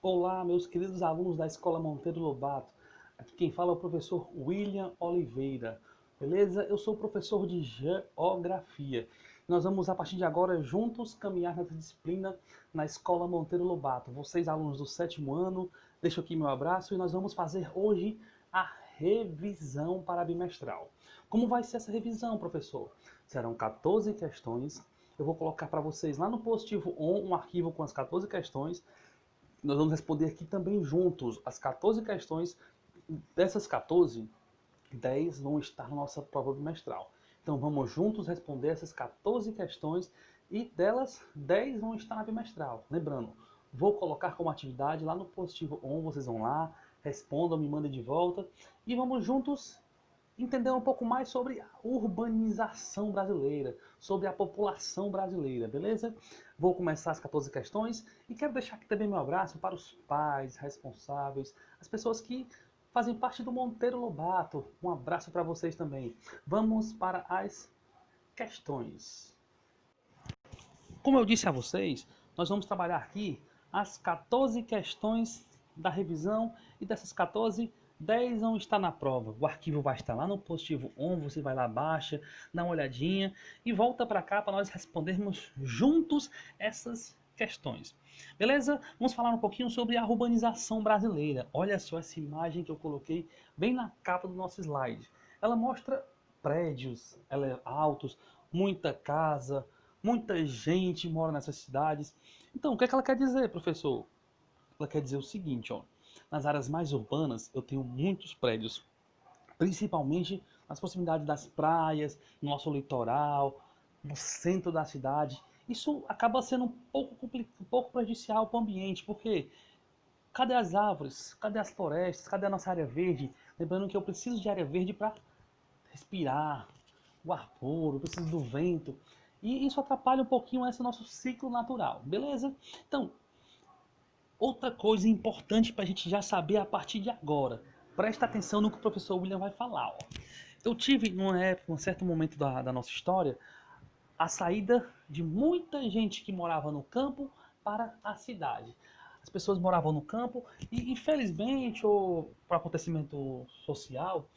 Olá, meus queridos alunos da Escola Monteiro Lobato. Aqui quem fala é o professor William Oliveira. Beleza? Eu sou professor de Geografia. Nós vamos, a partir de agora, juntos caminhar nessa disciplina na Escola Monteiro Lobato. Vocês, alunos do 7º ano, deixo aqui meu abraço e nós vamos fazer hoje a revisão para bimestral. Como vai ser essa revisão, professor? Serão 14 questões. Eu vou colocar para vocês lá no Positivo On um arquivo com as 14 questões. Nós vamos responder aqui também juntos as 14 questões. Dessas 14, 10 vão estar na nossa prova bimestral. Então vamos juntos responder essas 14 questões e delas 10 vão estar na bimestral. Lembrando, vou colocar como atividade lá no Positivo On, vocês vão lá, respondam, me mandem de volta e vamos juntos entender um pouco mais sobre a urbanização brasileira, sobre a população brasileira, beleza? Vou começar as 14 questões e quero deixar aqui também meu abraço para os pais, responsáveis, as pessoas que fazem parte do Monteiro Lobato. Um abraço para vocês também. Vamos para as questões. Como eu disse a vocês, nós vamos trabalhar aqui as 14 questões da revisão e dessas 14, 10 vão estar na prova. O arquivo vai estar lá no Positivo On, você vai lá, baixa, dá uma olhadinha e volta para cá para nós respondermos juntos essas questões. Beleza? Vamos falar um pouquinho sobre a urbanização brasileira. Olha só essa imagem que eu coloquei bem na capa do nosso slide. Ela mostra prédios altos, muita casa, muita gente mora nessas cidades. Então, o que é que ela quer dizer, professor? Ela quer dizer o seguinte, ó. Nas áreas mais urbanas, eu tenho muitos prédios, principalmente nas proximidades das praias, no nosso litoral, no centro da cidade. Isso acaba sendo um pouco prejudicial para o ambiente, porque cadê as árvores? Cadê as florestas? Cadê a nossa área verde? Lembrando que eu preciso de área verde para respirar, o ar puro, eu preciso do vento. E isso atrapalha um pouquinho esse nosso ciclo natural, beleza? Então, outra coisa importante para a gente já saber a partir de agora. Presta atenção no que o professor William vai falar. Ó. Eu tive, numa época, um certo momento da nossa história, a saída de muita gente que morava no campo para a cidade. As pessoas moravam no campo e, infelizmente, ou por acontecimento social,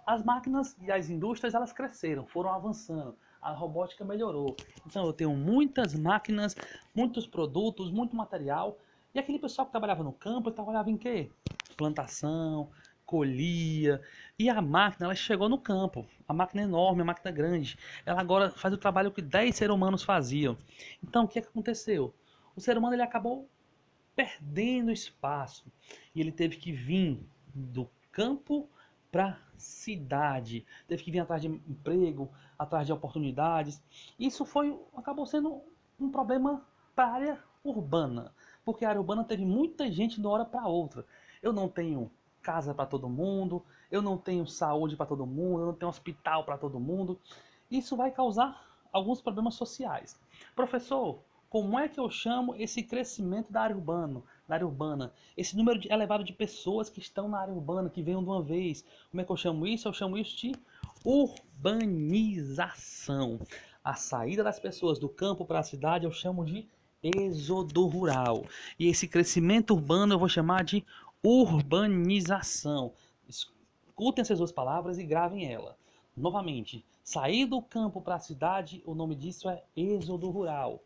as máquinas e as indústrias elas cresceram, foram avançando. A robótica melhorou. Então eu tenho muitas máquinas, muitos produtos, muito material. E aquele pessoal que trabalhava no campo, trabalhava em quê? Plantação, colhia. E a máquina, ela chegou no campo. A máquina é enorme, a máquina é grande. Ela agora faz o trabalho que 10 seres humanos faziam. Então o que é que aconteceu? O ser humano ele acabou perdendo espaço. E ele teve que vir do campo para cidade, teve que vir atrás de emprego, atrás de oportunidades. Isso acabou sendo um problema para a área urbana, porque a área urbana teve muita gente de uma hora para outra. Eu não tenho casa para todo mundo, eu não tenho saúde para todo mundo, eu não tenho hospital para todo mundo. Isso vai causar alguns problemas sociais. Professor, como é que eu chamo esse crescimento da área urbana? Esse número elevado de pessoas que estão na área urbana, que venham de uma vez. Como é que eu chamo isso? Eu chamo isso de urbanização. A saída das pessoas do campo para a cidade eu chamo de êxodo rural. E esse crescimento urbano eu vou chamar de urbanização. Escutem essas duas palavras e gravem ela. Novamente, sair do campo para a cidade, o nome disso é êxodo rural.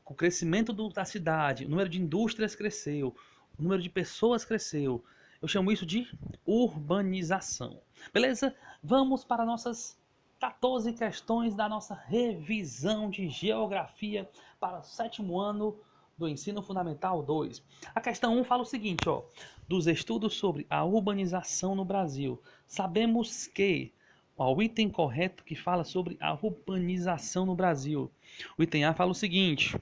O crescimento da cidade, o número de indústrias cresceu, o número de pessoas cresceu. Eu chamo isso de urbanização. Beleza? Vamos para nossas 14 questões da nossa revisão de geografia para o 7º ano do Ensino Fundamental 2. A questão 1 fala o seguinte, ó, dos estudos sobre a urbanização no Brasil. Sabemos que o item correto que fala sobre a urbanização no Brasil. O item A fala o seguinte: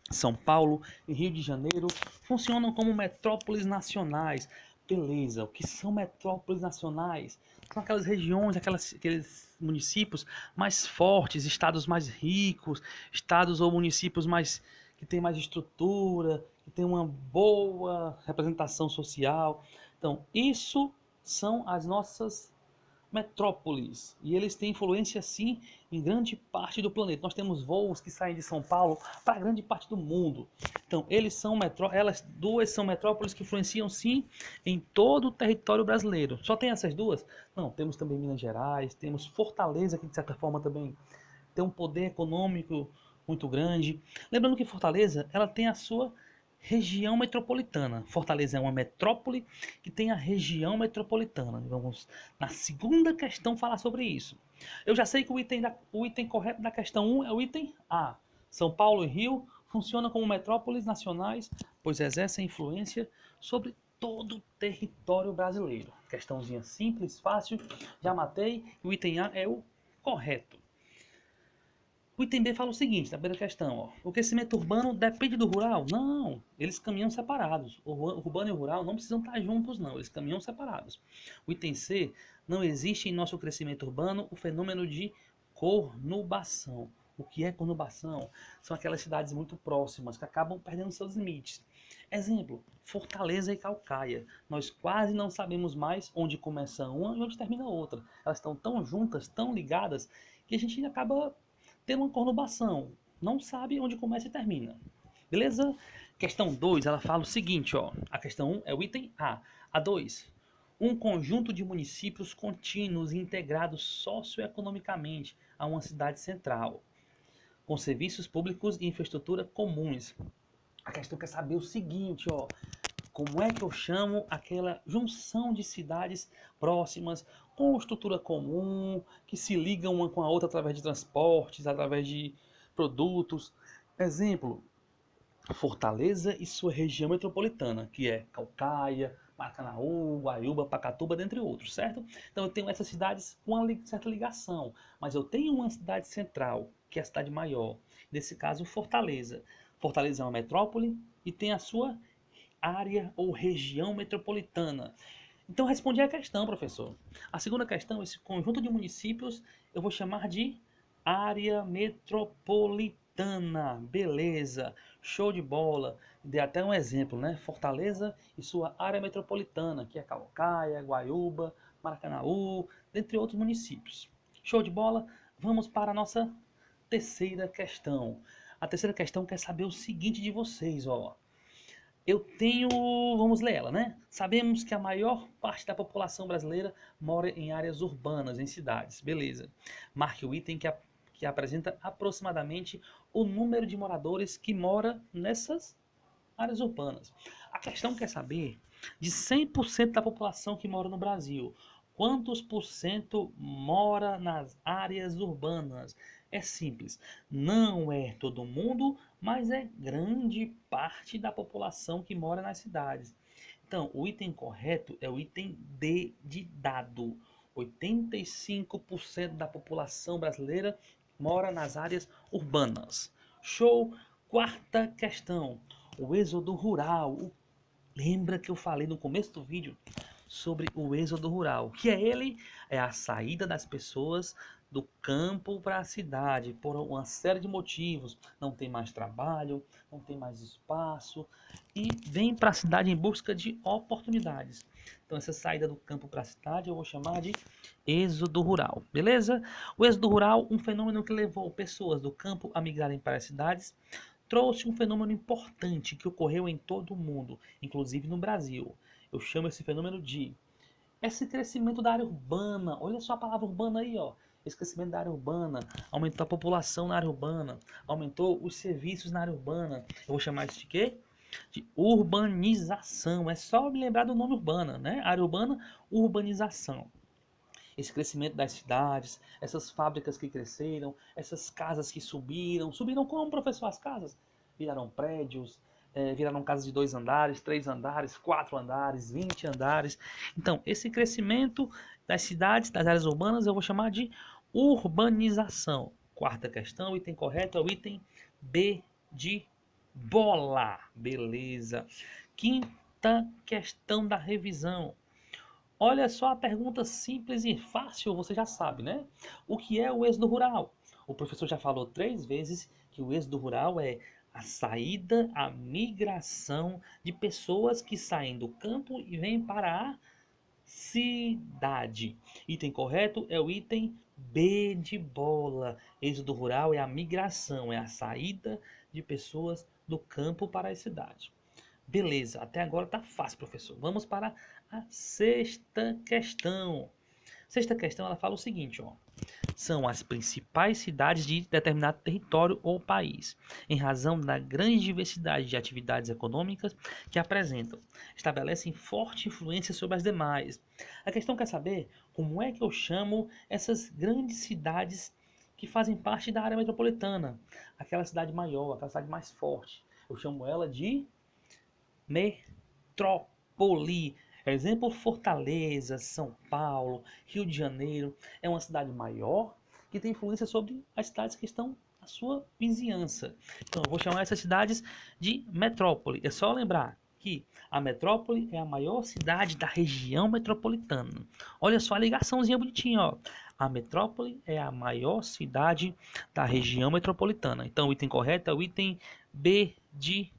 São Paulo e Rio de Janeiro funcionam como metrópoles nacionais. Beleza, o que são metrópoles nacionais? São aquelas regiões, aqueles municípios mais fortes, estados mais ricos, estados ou municípios que têm mais estrutura, que têm uma boa representação social. Então, isso são as nossas metrópoles, e eles têm influência sim em grande parte do planeta. Nós temos voos que saem de São Paulo para grande parte do mundo. Então, elas duas são metrópoles que influenciam sim em todo o território brasileiro. Só tem essas duas? Não, temos também Minas Gerais, temos Fortaleza, que de certa forma também tem um poder econômico muito grande. Lembrando que Fortaleza, ela tem a sua região metropolitana. Fortaleza é uma metrópole que tem a região metropolitana. Vamos na segunda questão falar sobre isso. Eu já sei que o item correto da questão 1 é o item A. São Paulo e Rio funcionam como metrópoles nacionais, pois exercem influência sobre todo o território brasileiro. Questãozinha simples, fácil, já matei. O item A é o correto. O item B fala o seguinte, na primeira questão, ó, o crescimento urbano depende do rural? Não, eles caminham separados. O urbano e o rural não precisam estar juntos, não, eles caminham separados. O item C, não existe em nosso crescimento urbano o fenômeno de conurbação. O que é conurbação? São aquelas cidades muito próximas que acabam perdendo seus limites. Exemplo, Fortaleza e Calcaia. Nós quase não sabemos mais onde começa uma e onde termina a outra. Elas estão tão juntas, tão ligadas, que a gente acaba tendo uma conurbação. Não sabe onde começa e termina. Beleza? Questão 2, ela fala o seguinte, ó. A questão 1 é o item A. A 2, um conjunto de municípios contínuos e integrados socioeconomicamente a uma cidade central, com serviços públicos e infraestrutura comuns. A questão quer saber o seguinte, ó. Como é que eu chamo aquela junção de cidades próximas, com estrutura comum, que se ligam uma com a outra através de transportes, através de produtos? Exemplo, Fortaleza e sua região metropolitana, que é Calcaia, Maracanaú, Guaiúba, Pacatuba, dentre outros, certo? Então eu tenho essas cidades com uma certa ligação, mas eu tenho uma cidade central, que é a cidade maior. Nesse caso, Fortaleza. Fortaleza é uma metrópole e tem a sua área ou região metropolitana. Então respondi a questão, professor. A segunda questão, esse conjunto de municípios, eu vou chamar de área metropolitana. Beleza, show de bola. Dei até um exemplo, né? Fortaleza e sua área metropolitana, que é Calcaia, Guaiúba, Maracanaú, dentre outros municípios. Show de bola. Vamos para a nossa terceira questão. A terceira questão quer saber o seguinte de vocês, ó. Eu tenho, vamos ler ela, né? Sabemos que a maior parte da população brasileira mora em áreas urbanas, em cidades. Beleza. Marque o item que apresenta aproximadamente o número de moradores que mora nessas áreas urbanas. A questão quer saber de 100% da população que mora no Brasil, quantos por cento mora nas áreas urbanas? É simples, não é todo mundo, mas é grande parte da população que mora nas cidades. Então, o item correto é o item D de dado. 85% da população brasileira mora nas áreas urbanas. Show! Quarta questão. O êxodo rural. Lembra que eu falei no começo do vídeo sobre o êxodo rural? Que é ele? É a saída das pessoas do campo para a cidade por uma série de motivos. Não tem mais trabalho, não tem mais espaço e vem para a cidade em busca de oportunidades. Então essa saída do campo para a cidade eu vou chamar de êxodo rural, beleza? O êxodo rural, um fenômeno que levou pessoas do campo a migrarem para as cidades, trouxe um fenômeno importante que ocorreu em todo o mundo, inclusive no Brasil. Eu chamo esse fenômeno de esse crescimento da área urbana. Olha só a palavra urbana aí, ó. Esse crescimento da área urbana, aumentou a população na área urbana, aumentou os serviços na área urbana. Eu vou chamar isso de quê? De urbanização. É só me lembrar do nome urbana, né? Área urbana, urbanização. Esse crescimento das cidades, essas fábricas que cresceram, essas casas que subiram. Subiram como, professor, as casas? Viraram prédios, viraram casas de 2 andares, 3 andares, 4 andares, 20 andares. Então, esse crescimento das cidades, das áreas urbanas, eu vou chamar de urbanização. Quarta questão, o item correto é o item B de bola. Beleza. Quinta questão da revisão. Olha só a pergunta simples e fácil, você já sabe, né? O que é o êxodo rural? O professor já falou 3 vezes que o êxodo rural é a saída, a migração de pessoas que saem do campo e vêm para a cidade. Item correto é o item B de bola. Êxodo rural é a migração, é a saída de pessoas do campo para a cidade. Beleza, até agora tá fácil, professor. Vamos para a sexta questão. Sexta questão, ela fala o seguinte, ó. São as principais cidades de determinado território ou país, em razão da grande diversidade de atividades econômicas que apresentam. Estabelecem forte influência sobre as demais. A questão quer saber como é que eu chamo essas grandes cidades que fazem parte da área metropolitana. Aquela cidade maior, aquela cidade mais forte. Eu chamo ela de metrópole. Exemplo, Fortaleza, São Paulo, Rio de Janeiro. É uma cidade maior que tem influência sobre as cidades que estão na sua vizinhança. Então, eu vou chamar essas cidades de metrópole. É só lembrar que a metrópole é a maior cidade da região metropolitana. Olha só a ligaçãozinha bonitinha, ó. A metrópole é a maior cidade da região metropolitana. Então, o item correto é o item B de...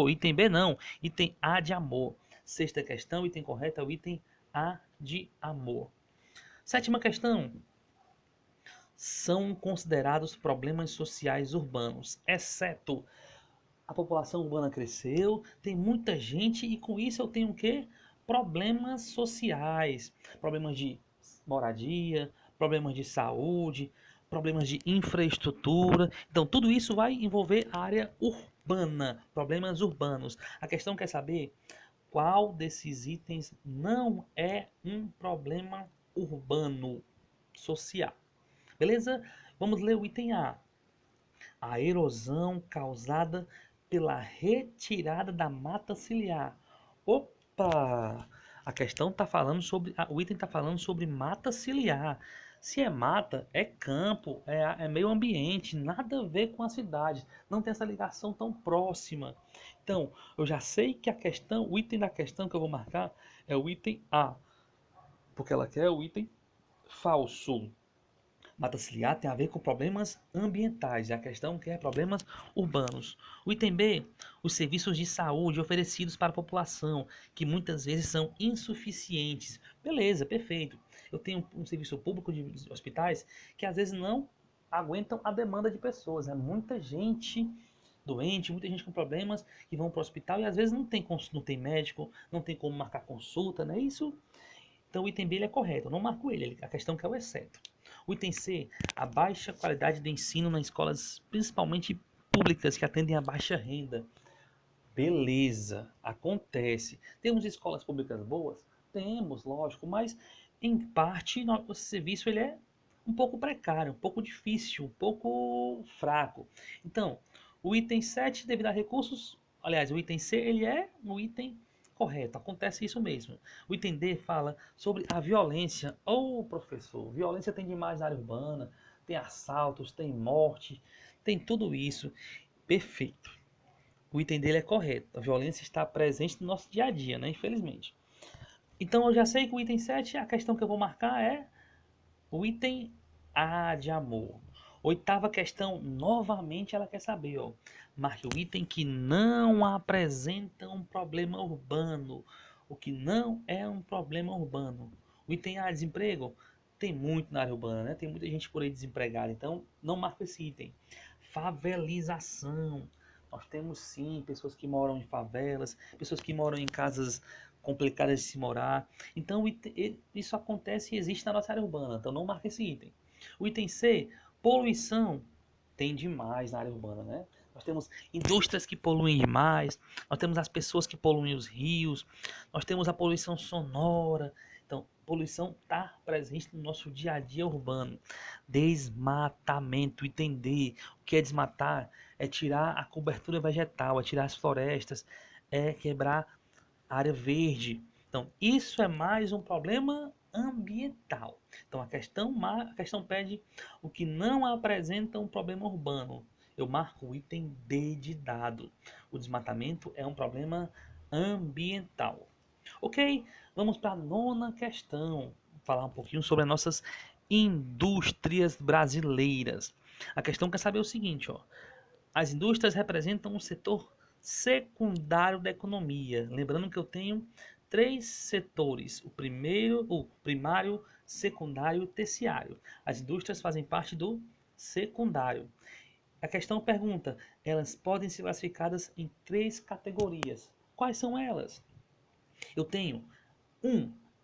item B não, item A de amor. Sexta questão, item correto é o item A de amor. Sétima questão. São considerados problemas sociais urbanos, exceto a população urbana cresceu, tem muita gente e com isso eu tenho o quê? Problemas sociais, problemas de moradia, problemas de saúde, problemas de infraestrutura. Então tudo isso vai envolver a área urbana, problemas urbanos. A questão quer saber qual desses itens não é um problema urbano social. Beleza? Vamos ler o item A. A erosão causada pela retirada da mata ciliar. Opa! A questão está falando sobre. O item está falando sobre mata ciliar. Se é mata, é campo, é meio ambiente, nada a ver com a cidade. Não tem essa ligação tão próxima. Então, eu já sei que a questão, o item da questão que eu vou marcar é o item A, porque ela quer o item falso. Mata ciliar tem a ver com problemas ambientais, a questão que é problemas urbanos. O item B, os serviços de saúde oferecidos para a população, que muitas vezes são insuficientes. Beleza, perfeito. Eu tenho um serviço público de hospitais que às vezes não aguentam a demanda de pessoas. É muita gente doente, muita gente com problemas que vão para o hospital e às vezes não tem médico, não tem como marcar consulta, não é isso? Então o item B ele é correto, eu não marco ele, a questão que é o exceto. O item C, a baixa qualidade de ensino nas escolas, principalmente públicas, que atendem a baixa renda. Beleza, acontece. Temos escolas públicas boas? Temos, lógico, mas em parte o serviço ele é um pouco precário, um pouco difícil, um pouco fraco. Então, o item 7, devido a recursos, aliás, o item C ele é um item correto, acontece isso mesmo. O item D fala sobre a violência. Professor, violência tem demais na área urbana, tem assaltos, tem morte, tem tudo isso. Perfeito. O item dele é correto. A violência está presente no nosso dia a dia, né? Infelizmente. Então eu já sei que o item 7, a questão que eu vou marcar é o item A de amor. Oitava questão, novamente ela quer saber, ó. Marque o item que não apresenta um problema urbano. O que não é um problema urbano. O item A, desemprego. Tem muito na área urbana, né? Tem muita gente por aí desempregada. Então, não marca esse item. Favelização. Nós temos sim pessoas que moram em favelas, pessoas que moram em casas complicadas de se morar. Então, isso acontece e existe na nossa área urbana. Então, não marca esse item. O item C, poluição. Tem demais na área urbana, né? Nós temos indústrias que poluem demais, nós temos as pessoas que poluem os rios, nós temos a poluição sonora. Então, poluição está presente no nosso dia a dia urbano. Desmatamento, entender o que é desmatar, é tirar a cobertura vegetal, é tirar as florestas, é quebrar a área verde. Então, isso é mais um problema ambiental. Então, a questão pede o que não apresenta um problema urbano. Eu marco o item D de dado. O desmatamento é um problema ambiental. Ok? Vamos para a nona questão. Vou falar um pouquinho sobre as nossas indústrias brasileiras. A questão quer saber o seguinte, ó. As indústrias representam um setor secundário da economia. Lembrando que eu tenho três setores: o primário, secundário e terciário. As indústrias fazem parte do secundário. A questão pergunta: elas podem ser classificadas em três categorias. Quais são elas? Eu tenho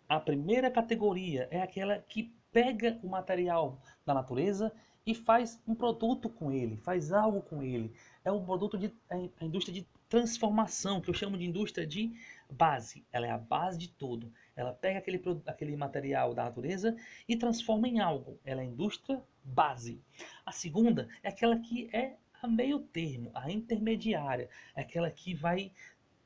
a primeira categoria é aquela que pega o material da natureza e faz um produto com ele, faz algo com ele. É um produto a indústria de transformação, que eu chamo de indústria de base. Ela é a base de tudo. Ela pega aquele material da natureza e transforma em algo. Ela é a indústria base. A segunda é aquela que é a meio termo, a intermediária. É aquela que vai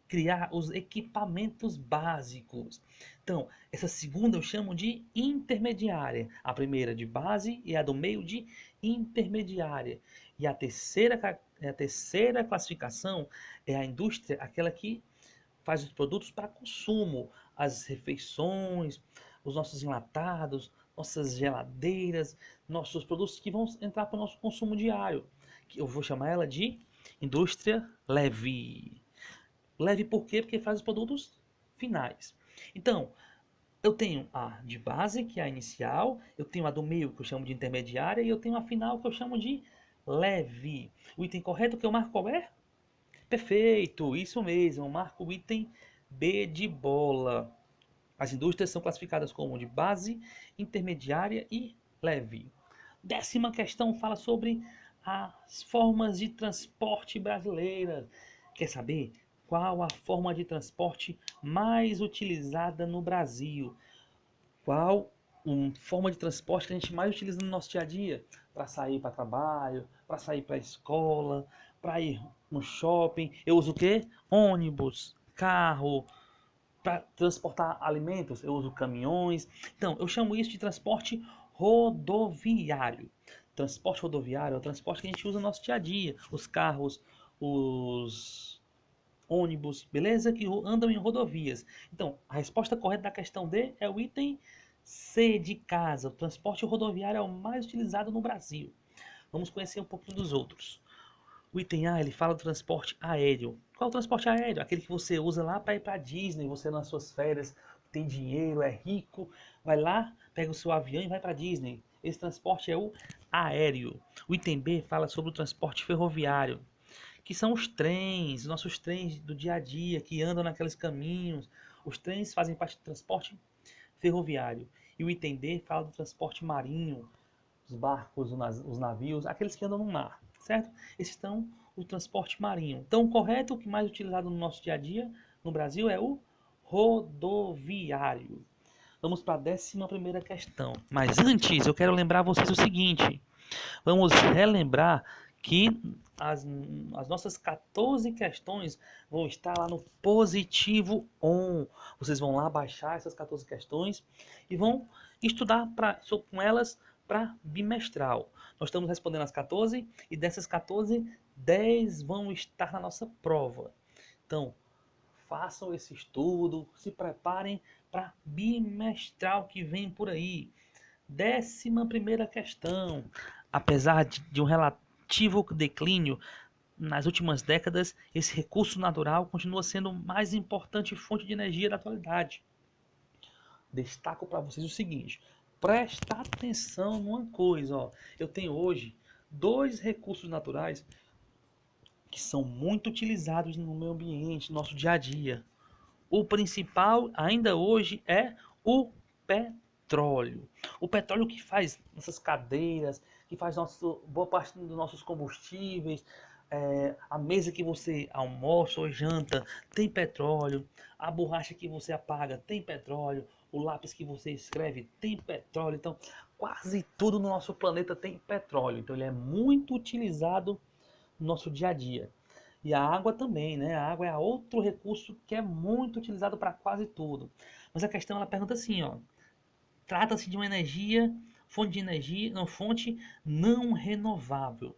criar os equipamentos básicos. Então, essa segunda eu chamo de intermediária. A primeira de base e a do meio de intermediária. E a terceira classificação é a indústria, aquela que faz os produtos para consumo, as refeições, os nossos enlatados, nossas geladeiras, nossos produtos que vão entrar para o nosso consumo diário. Que eu vou chamar ela de indústria leve. Leve por quê? Porque faz os produtos finais. Então, eu tenho a de base, que é a inicial, eu tenho a do meio, que eu chamo de intermediária, e eu tenho a final, que eu chamo de leve. O item correto que eu marco qual é? Perfeito, isso mesmo, eu marco o item B de bola. As indústrias são classificadas como de base, intermediária e leve. 10ª questão fala sobre as formas de transporte brasileiras. Quer saber qual a forma de transporte mais utilizada no Brasil? Qual a forma de transporte que a gente mais utiliza no nosso dia a dia? Para sair para trabalho, para sair para a escola, para ir no shopping. Eu uso o quê? Ônibus, carro. Para transportar alimentos, eu uso caminhões. Então, eu chamo isso de transporte rodoviário. Transporte rodoviário é o transporte que a gente usa no nosso dia a dia. Os carros, os ônibus, beleza? Que andam em rodovias. Então, a resposta correta da questão D é o item C de casa. O transporte rodoviário é o mais utilizado no Brasil. Vamos conhecer um pouquinho dos outros. O item A, ele fala do transporte aéreo. Qual é o transporte aéreo? Aquele que você usa lá para ir para Disney, você nas suas férias, tem dinheiro, é rico, vai lá, pega o seu avião e vai para Disney. Esse transporte é o aéreo. O item B fala sobre o transporte ferroviário, que são os trens, nossos trens do dia a dia, que andam naqueles caminhos. Os trens fazem parte do transporte ferroviário. E o item D fala do transporte marinho, os barcos, os navios, aqueles que andam no mar, certo? Esses são o transporte marinho. Então, o correto, o que mais utilizado no nosso dia a dia no Brasil é o rodoviário. Vamos para a 11ª questão. Mas antes, eu quero lembrar vocês o seguinte. Vamos relembrar que as nossas 14 questões vão estar lá no Positivo On. Vocês vão lá baixar essas 14 questões e vão estudar com elas para bimestral. Nós estamos respondendo as 14 e dessas 14, 10 vão estar na nossa prova. Então, façam esse estudo, se preparem para bimestral que vem por aí. 11ª questão. Apesar de um relativo declínio nas últimas décadas, esse recurso natural continua sendo a mais importante fonte de energia da atualidade. Destaco para vocês o seguinte: presta atenção numa coisa, ó. Eu tenho hoje 2 recursos naturais que são muito utilizados no meio ambiente, no nosso dia a dia. O principal ainda hoje é o petróleo. O petróleo que faz nossas cadeiras, que faz boa parte dos nossos combustíveis, a mesa que você almoça ou janta tem petróleo, a borracha que você apaga tem petróleo, o lápis que você escreve tem petróleo. Então, quase tudo no nosso planeta tem petróleo. Então, ele é muito utilizado no nosso dia a dia. E a água também, né? A água é outro recurso que é muito utilizado para quase tudo. Mas a questão, ela pergunta assim, ó. Trata-se de uma fonte não renovável.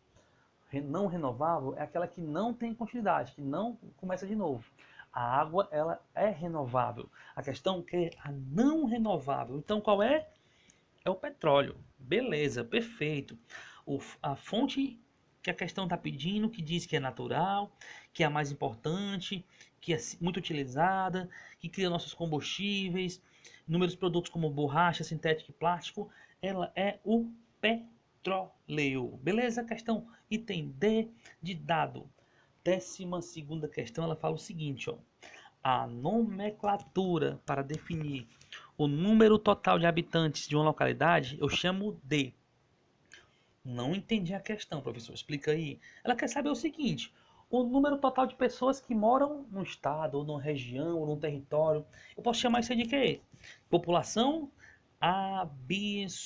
Não renovável é aquela que não tem continuidade, que não começa de novo. A água, ela é renovável. A questão é a não renovável. Então, qual é? É o petróleo. Beleza, perfeito. A fonte que a questão está pedindo, que diz que é natural, que é a mais importante, que é muito utilizada, que cria nossos combustíveis, inúmeros produtos como borracha, sintética e plástico, ela é o petróleo. Beleza? Questão item D de dado. 12ª questão, ela fala o seguinte, ó. A nomenclatura para definir o número total de habitantes de uma localidade, eu chamo de... Não entendi a questão, professor. Explica aí. Ela quer saber o seguinte: o número total de pessoas que moram no estado, ou numa região, ou num território. Eu posso chamar isso de quê? População absoluta.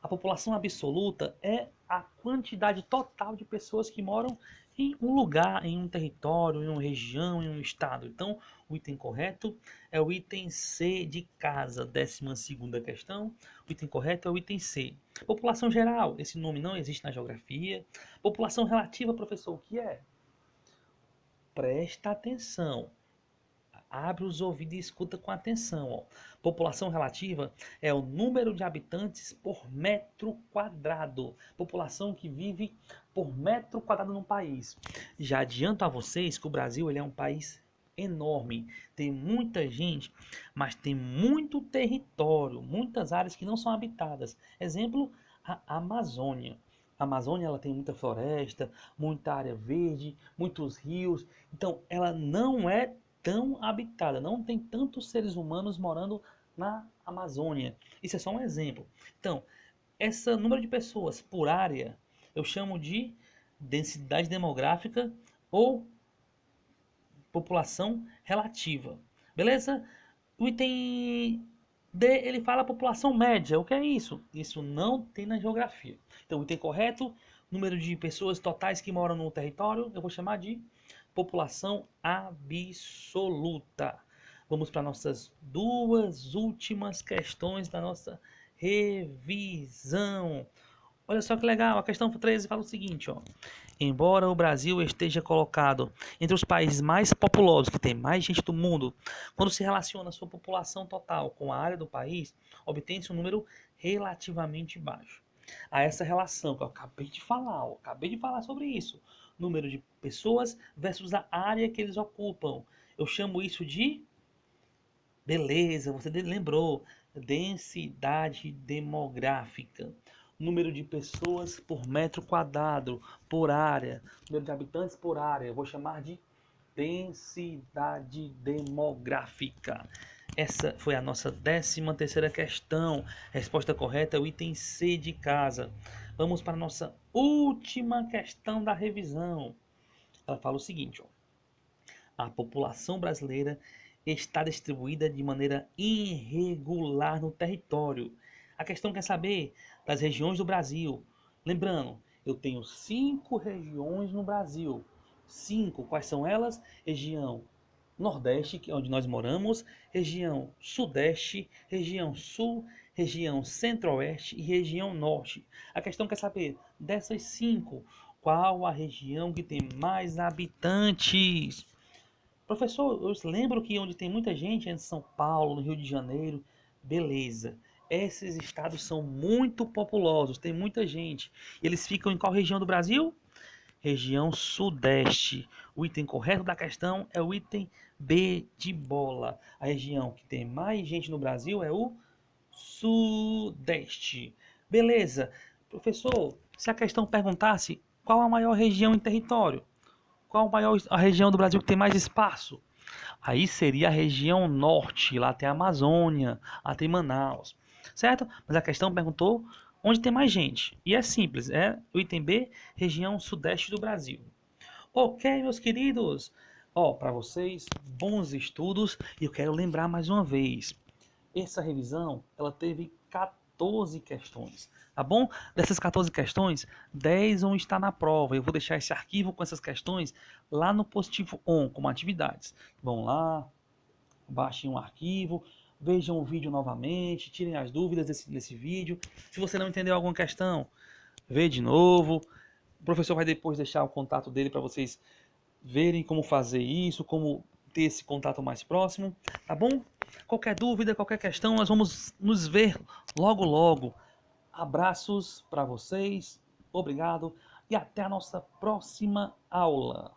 A população absoluta é a quantidade total de pessoas que moram em um lugar, em um território, em uma região, em um estado. Então, o item correto é o item C de casa, 12ª questão. O item correto é o item C. População geral, esse nome não existe na geografia. População relativa, professor, o que é? Presta atenção. Abre os ouvidos e escuta com atenção. Ó. População relativa é o número de habitantes por metro quadrado. População que vive por metro quadrado no país. Já adianto a vocês que o Brasil ele é um país enorme. Tem muita gente, mas tem muito território, muitas áreas que não são habitadas. Exemplo, a Amazônia. A Amazônia ela tem muita floresta, muita área verde, muitos rios. Então, ela não é tão habitada, não tem tantos seres humanos morando na Amazônia. Isso é só um exemplo. Então, esse número de pessoas por área eu chamo de densidade demográfica ou população relativa. Beleza? O item D, ele fala população média. O que é isso? Isso não tem na geografia. Então, o item correto, número de pessoas totais que moram no território, eu vou chamar de população absoluta. Vamos para nossas duas últimas questões da nossa revisão. Olha só que legal, a questão 13 fala o seguinte, ó. Embora o Brasil esteja colocado entre os países mais populosos, que tem mais gente do mundo, quando se relaciona a sua população total com a área do país, obtém-se um número relativamente baixo. A essa relação que eu acabei de falar sobre isso, número de pessoas versus a área que eles ocupam. Eu chamo isso de... Beleza, você lembrou, densidade demográfica. Número de pessoas por metro quadrado, por área, número de habitantes por área, eu vou chamar de densidade demográfica. Essa foi a nossa 13ª questão. A resposta correta é o item C de casa. Vamos para a nossa última questão da revisão. Ela fala o seguinte, ó. A população brasileira está distribuída de maneira irregular no território. A questão quer saber das regiões do Brasil. Lembrando, eu tenho 5 regiões no Brasil. 5, quais são elas? Região Nordeste, que é onde nós moramos, região Sudeste, região Sul, região Centro-Oeste e região Norte. A questão quer saber dessas 5, qual a região que tem mais habitantes? Professor, eu lembro que onde tem muita gente é em São Paulo, no Rio de Janeiro. Beleza. Esses estados são muito populosos, tem muita gente. Eles ficam em qual região do Brasil? Região Sudeste. O item correto da questão é o item B de bola. A região que tem mais gente no Brasil é o Sudeste. Beleza. Professor, se a questão perguntasse qual a maior região em território? Qual a região do Brasil que tem mais espaço? Aí seria a região norte, lá tem a Amazônia, lá tem Manaus, certo? Mas a questão perguntou onde tem mais gente. E é simples, é o item B, região sudeste do Brasil. Ok, meus queridos? Ó, para vocês, bons estudos. E eu quero lembrar mais uma vez, essa revisão, ela teve 14 questões, tá bom? Dessas 14 questões, 10 vão estar na prova. Eu vou deixar esse arquivo com essas questões lá no Positivo On, como atividades. Vão lá, baixem um arquivo, vejam o vídeo novamente, tirem as dúvidas desse vídeo. Se você não entendeu alguma questão, vê de novo. O professor vai depois deixar o contato dele para vocês verem como fazer isso, como ter esse contato mais próximo, tá bom? Qualquer dúvida, qualquer questão, nós vamos nos ver logo logo. Abraços para vocês, obrigado e até a nossa próxima aula.